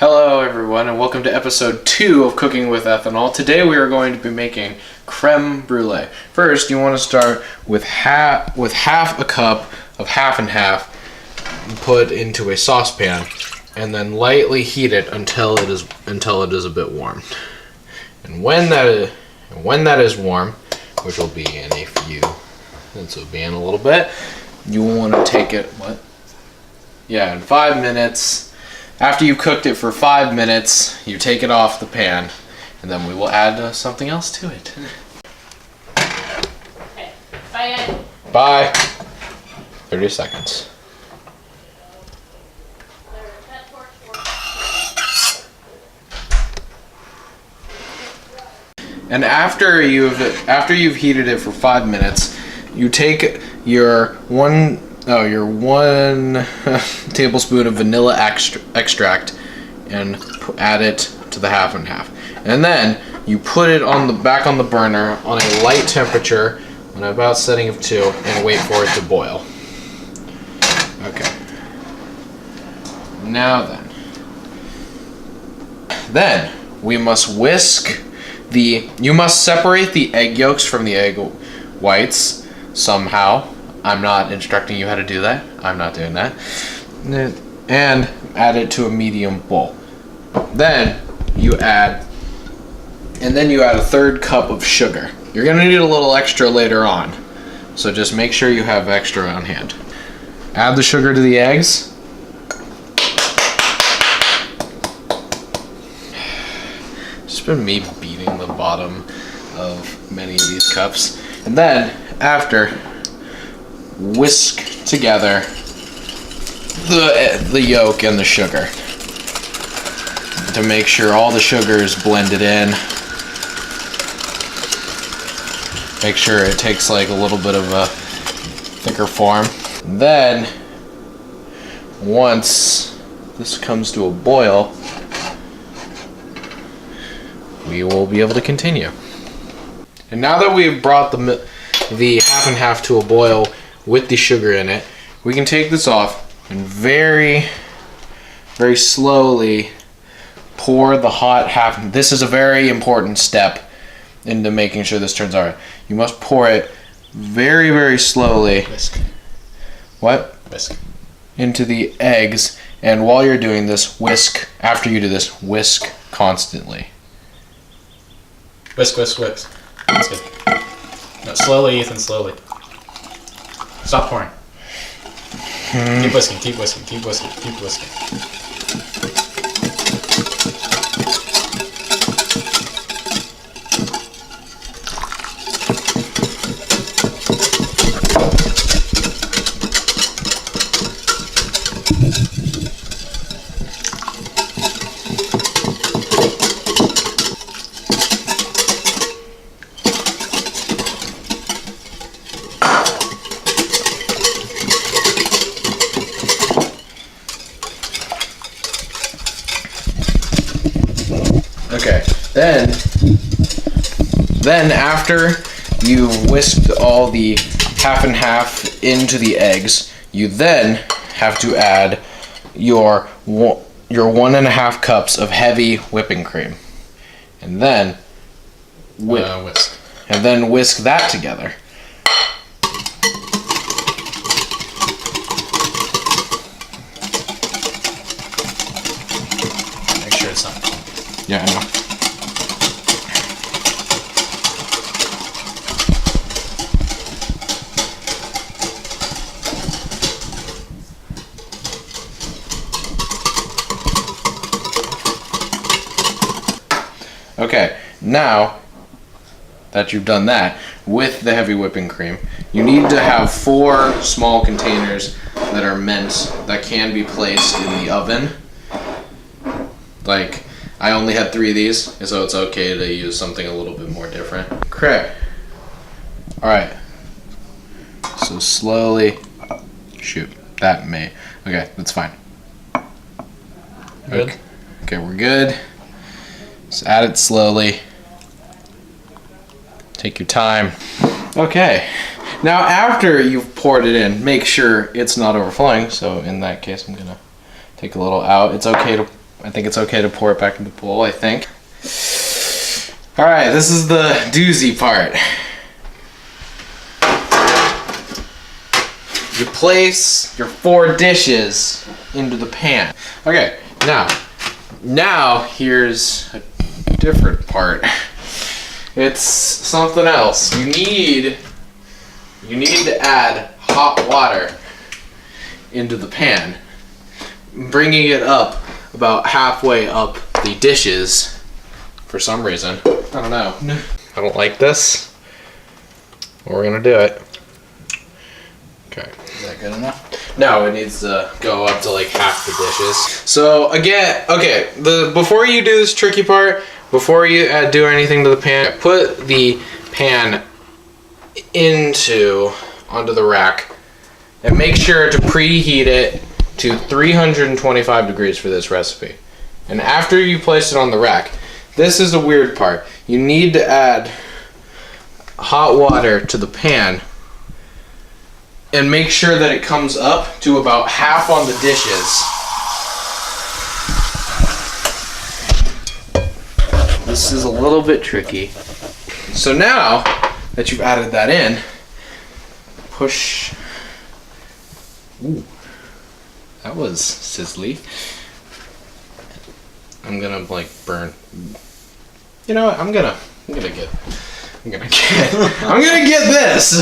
Hello everyone and welcome to episode 2 of Cooking with Ethanol. Today we are going to be making creme brulee. First you want to start with half a cup of half and half put into a saucepan and then lightly heat it until it is a bit warm. And when that is warm, which will be in a few, this will be in a little bit, you want to take it in 5 minutes. After you've cooked it for 5 minutes, you take it off the pan, and then we will add something else to it. Okay. Bye, Ed. Bye. 30 seconds. And after you've heated it for 5 minutes, you take your one tablespoon of vanilla extract and add it to the half and half. And then you put it back on the burner on a light temperature on about setting of 2 and wait for it to boil. Okay. Now then we must you must separate the egg yolks from the egg whites somehow. I'm not instructing you how to do that. I'm not doing that. And add it to a medium bowl. Then you add a third cup of sugar. You're gonna need a little extra later on, so just make sure you have extra on hand. Add the sugar to the eggs. Just been me beating the bottom of many of these cups. And then after, whisk together the yolk and the sugar to make sure all the sugar is blended in. Make sure it takes like a little bit of a thicker form. Then once this comes to a boil, we will be able to continue. And now that we've brought the half and half to a boil with the sugar in it, we can take this off and very, very slowly pour the hot half. This is a very important step into making sure this turns out. You must pour it very, very slowly. Whisk. What? Whisk. Into the eggs, and while you're doing this, whisk. After you do this, whisk constantly. Whisk, whisk, whisk. That's good. No, slowly, Ethan, slowly. Stop pouring. Keep whisking, keep whisking, keep whisking, keep whisking. Okay, then after you've whisked all the half and half into the eggs, you then have to add your 1.5 cups of heavy whipping cream, and then whisk. And then whisk that together. Make sure it's not. Yeah, I know. Okay, now that you've done that with the heavy whipping cream, you need to have 4 small containers that can be placed in the oven. Like, I only had 3 of these, so it's okay to use something a little bit more different. Creme. Alright. So slowly. Shoot. Okay, that's fine. Good? Okay, we're good. Just add it slowly. Take your time. Okay. Now after you've poured it in, make sure it's not overflowing. So in that case, I'm gonna take a little out. It's okay to I think it's okay to pour it back in the bowl, I think. All right, this is the doozy part. You place your 4 dishes into the pan. Okay, now here's a different part. It's something else. You need to add hot water into the pan, bringing it up about halfway up the dishes for some reason. I don't know. I don't like this. We're gonna do it. Okay. Is that good enough? No, it needs to go up to like half the dishes. So again, okay, before you do this tricky part, before you do anything to the pan, put the pan onto the rack and make sure to preheat it to 325 degrees for this recipe. And after you place it on the rack, this is a weird part. You need to add hot water to the pan and make sure that it comes up to about half on the dishes. This is a little bit tricky. So now that you've added that in, push. Ooh, that was sizzly. I'm gonna like burn. You know what? I'm gonna get this.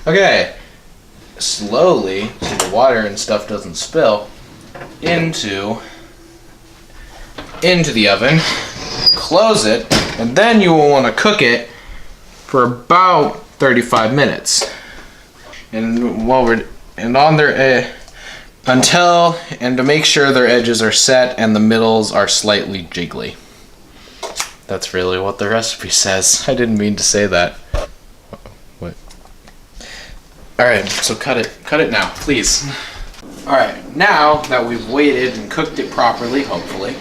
Okay. Slowly, so the water and stuff doesn't spill, into the oven. Close it, and then you will want to cook it for about 35 minutes. And to make sure their edges are set and the middles are slightly jiggly. That's really what the recipe says. I didn't mean to say that. What? All right, so cut it now, please. All right, now that we've waited and cooked it properly, hopefully,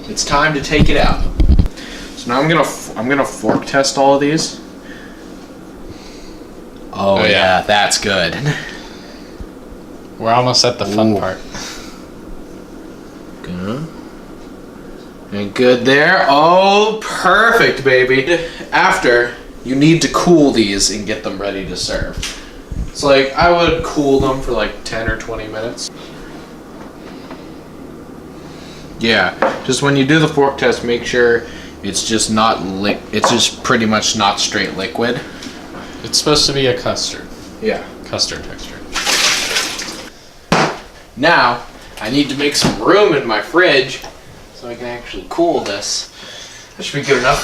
it's time to take it out. So now I'm gonna fork test all of these. Oh yeah, that's good. We're almost at the fun part. Good. And good there. Oh, perfect, baby. After, you need to cool these and get them ready to serve. So like, I would cool them for like 10 or 20 minutes. Yeah, just when you do the fork test, make sure it's just it's just pretty much not straight liquid. It's supposed to be a custard. Yeah. Custard texture. Now, I need to make some room in my fridge so I can actually cool this. That should be good enough.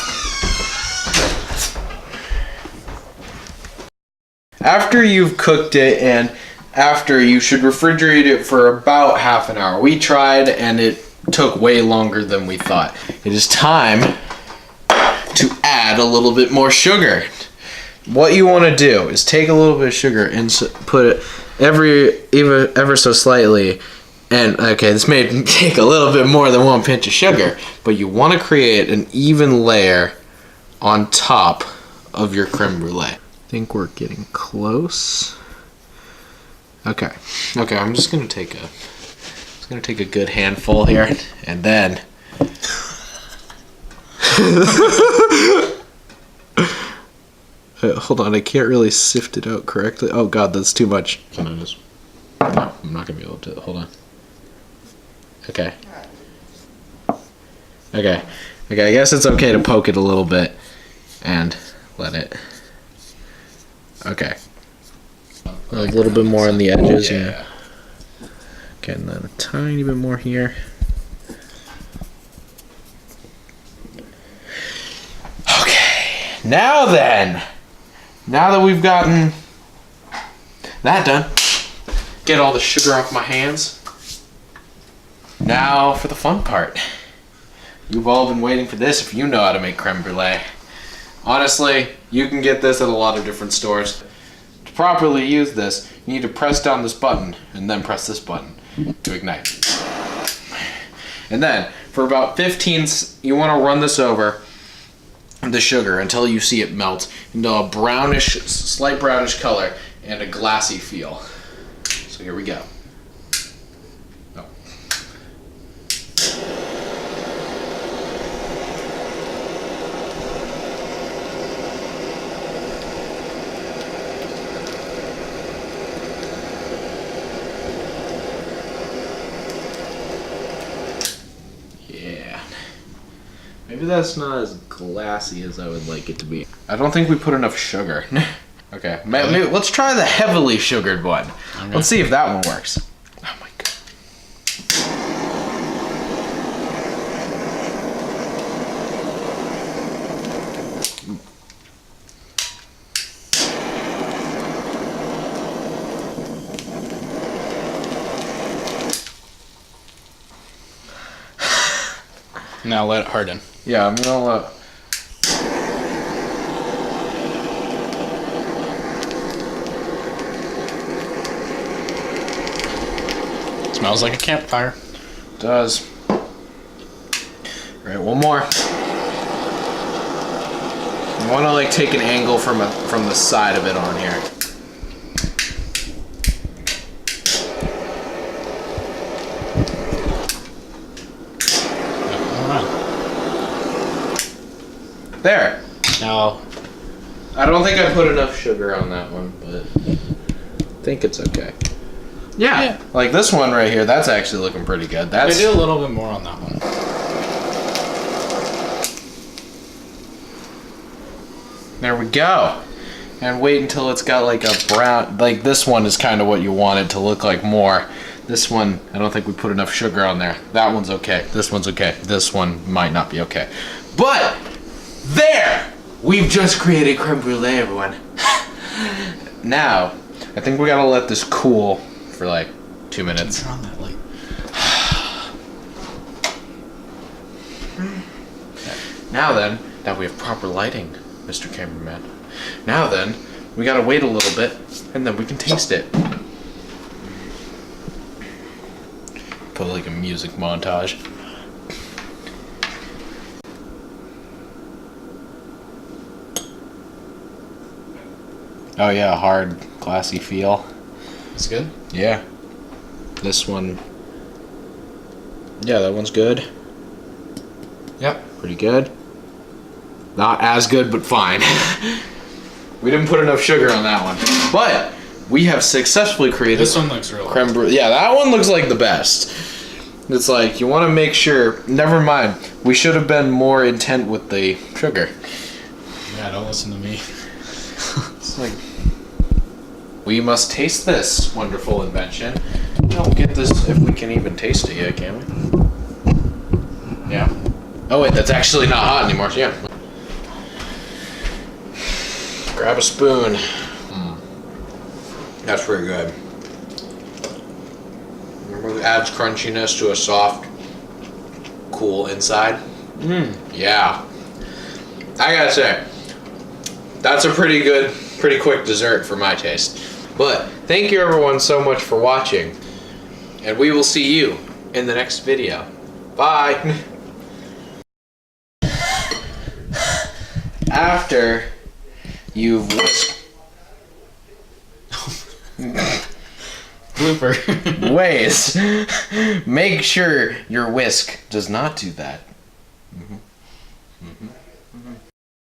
After you've cooked it and after, you should refrigerate it for about half an hour. We tried and it took way longer than we thought. It is time to add a little bit more sugar. What you want to do is take a little bit of sugar and put it ever so slightly. And okay, this may take a little bit more than 1 pinch of sugar, but you want to create an even layer on top of your creme brulee. I think we're getting close. Okay, I'm just gonna take a good handful here, and then hold on, I can't really sift it out correctly. Oh god, that's too much. Can I just? No, I'm not gonna be able to. Hold on. Okay. I guess it's okay to poke it a little bit and let it. Okay. A little bit more on the edges. Yeah. Okay, and then a tiny bit more here. Okay. Now that we've gotten that done, get all the sugar off my hands. Now for the fun part. You've all been waiting for this if you know how to make creme brulee. Honestly, you can get this at a lot of different stores. To properly use this, you need to press down this button and then press this button to ignite. And then, for about 15, you want to run this over the sugar until you see it melt into a brownish, slight brownish color and a glassy feel. So here we go. Oh. Maybe that's not as glassy as I would like it to be. I don't think we put enough sugar. Okay, maybe, let's try the heavily sugared one. Okay. Let's see if that one works. Oh my god. Now let it harden. Yeah, I'm gonna let... Smells like a campfire. It does. All right, one more. You want to like take an angle from the side of it on here. There. Now, I don't think I put enough sugar on that one, but I think it's okay. Yeah. Like this one right here, that's actually looking pretty good. I do a little bit more on that one. There we go. And wait until it's got like a brown, like this one is kind of what you want it to look like more. This one, I don't think we put enough sugar on there. That one's okay. This one's okay. This one might not be okay. But there! We've just created creme brulee, everyone. Now, I think we gotta let this cool for like 2 minutes. Turn on that light. Now then, that we have proper lighting, Mr. Cameraman. Now then, we gotta wait a little bit, and then we can taste it. Put like a music montage. Oh yeah, hard, glassy feel. It's good? Yeah. This one. Yeah, that one's good. Yep. Pretty good. Not as good, but fine. We didn't put enough sugar on that one. But we have successfully created... This one looks real creme brulee. Yeah, that one looks like the best. It's like, you want to make sure... Never mind. We should have been more intent with the sugar. Yeah, don't listen to me. It's like... We must taste this wonderful invention. We'll get this if we can even taste it yet, can we? Yeah. Oh wait, that's actually not hot anymore. Yeah. Grab a spoon. That's pretty good. It adds crunchiness to a soft, cool inside. Yeah. I gotta say, that's a pretty good, pretty quick dessert for my taste. But thank you everyone so much for watching, and we will see you in the next video. Bye. After you've whisked... Blooper. Wait. Make sure your whisk does not do that.